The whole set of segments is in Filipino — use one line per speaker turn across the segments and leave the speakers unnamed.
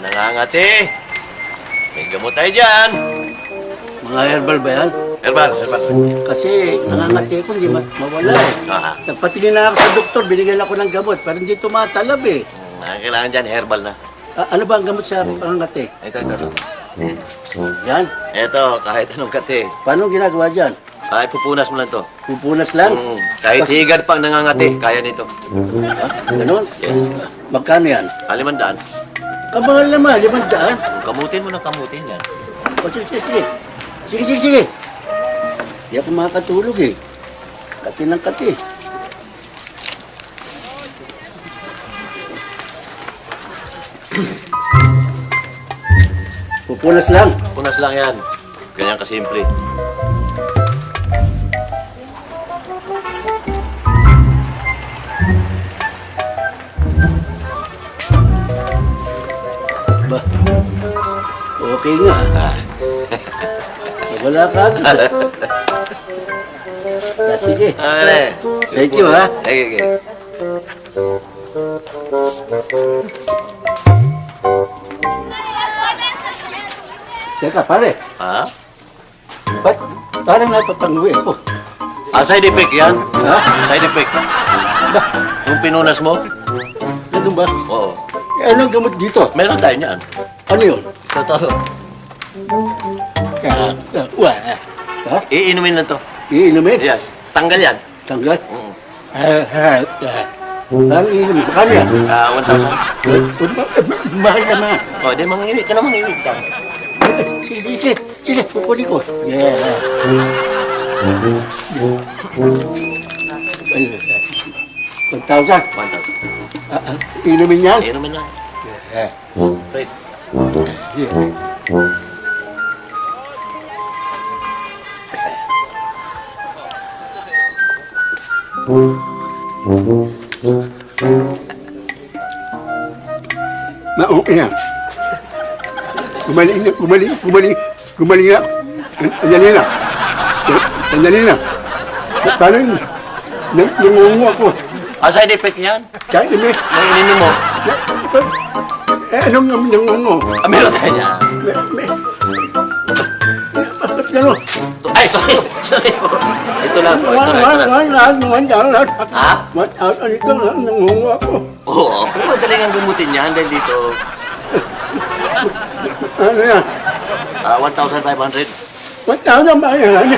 Nangangati. May gamot tayo dyan.
Mga herbal ba yan?
Herbal.
Kasi nangangati ko, hindi mawala eh.
Ah,
Nagpatingin na ako sa doktor, binigyan ako ng gamot, pero hindi tumatalab eh.
ang kailangan dyan, herbal na.
Ano ba ang gamot sa pangangati?
Ito.
Yan.
Ito, kahit anong kati.
Paano ginagawa dyan?
Ay, pupunas mo lang to.
Pupunas lang?
Kahit higad pang nangangati, kaya nito.
Ganon?
Yes.
Magkano yan?
Alimandaan.
Kamahal naman, 500.
Kamutin mo ng kamutin yan.
O, sige. Hindi ako makakatulog eh. Kati ng kati. Pupunas lang.
Punas lang yan. Ganyan kasimple.
Ba? Okay nga. Wala ka agad. Sige.
Ay,
Thank you, ha?
Okay.
Teka, pare.
Ha?
Ba't parang napapanguwi ako?
Side effect yan.
Ha?
Side effect.
Ba?
Yung pinunas mo?
Ganun ba?
Oo.
Anong gamot dito?
Meron tayo niyan.
Ano yun?
Totoo.
Ha?
Iinumin lang to.
Iinumin?
Yes. Tanggal yan.
Tanggal?
Mm.
Parang iinumin. Bakano yan?
1,000.
Mahal naman.
O, di mangiwi ka na mangiwi ka.
Sige, kukunin ko. Yeah. 1,000.
1,000.
Inumin yan?
Iinumin yan. Right.
Okay na. Gumaling na. Andali na. Paano yun? Nangungo ako.
Side effect yan.
Kaya na may...
Nang ininom mo.
Anong nangungo?
Meron tayo niyan.
Bakit gano'n?
Ay, sorry. Sorry po. Ito lang po. Ito lang. Ha?
Ito lang, nangungo ako.
Oo. Pero madaling ang gamutin niyan dahil dito.
Ano yan?
1,500.
1,000 ba yan?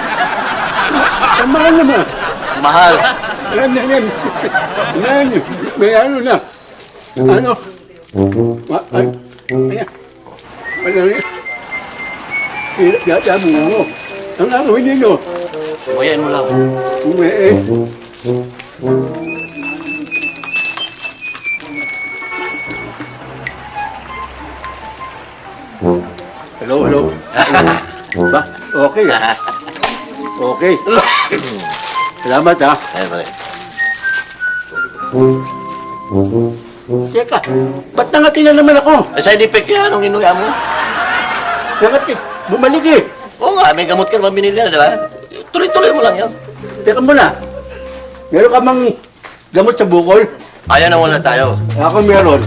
Mahal naman.
Mahal.
May ano na. Ano? Ayan. Wala rin. Sabi mo. Ang ako nino.
Buhayan mo lang.
Hello. Ba? Okay. Okay. Salamat ha.
Ay, pare.
Teka, ba't nangati na naman ako?
Side effect yan nung inuya mo.
Nangati, bumalik eh.
Oo nga, may gamot ka naman binili na, di ba? Tuloy-tuloy mo lang yan.
Teka muna. Meron ka mang gamot sa bukol?
Ayan na muna tayo.
Ako meron.